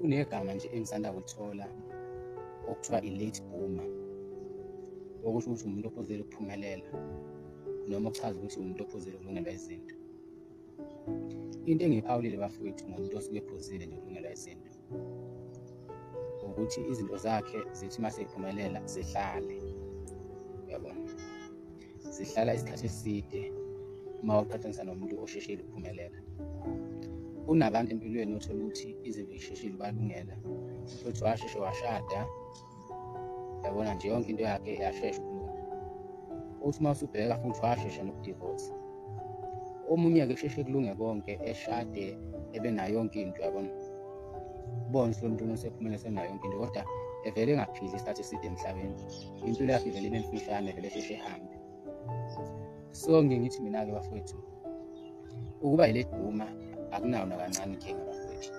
Kunegama nje engisanda kulithola okuthiwa i-late boomer, okusho ukuthi umuntu ophuzile ukuphumelela noma okuchaza ukuthi umuntu ophuzile ukulungelwa izinto. Into engiyiphawulile bafowethu ngomuntu osuke ephuzile nje ukulungelwa izinto ukuthi izinto zakhe zithi uma seyiphumelela zihlale, uyabona, zihlala isikhathi eside uma uqhathanisa nomuntu osheshile ukuphumelela. Kunabantu empilweni othola ukuthi izinto zisheshile ubalungela, uthi washeshe washada, uyabona nje yonke into yakhe yashesha ukulunga. Uthi uma usubheka futhi washesha nokudivosa. Omunye-ke kusheshe kulunge konke, eshade ebenayo yonke into, uyabona, ubone ukuthi lo muntu usephumelele senayo yonke into, kodwa evele engaphili isikhathi eside emhlabeni. Impilo yakhe ivele ibe mfishane, vele esheshe ehambe. So ngithi mina-ke bafowethu, ukuba i-late boomer akunayo nakancane inkinga bafowethu.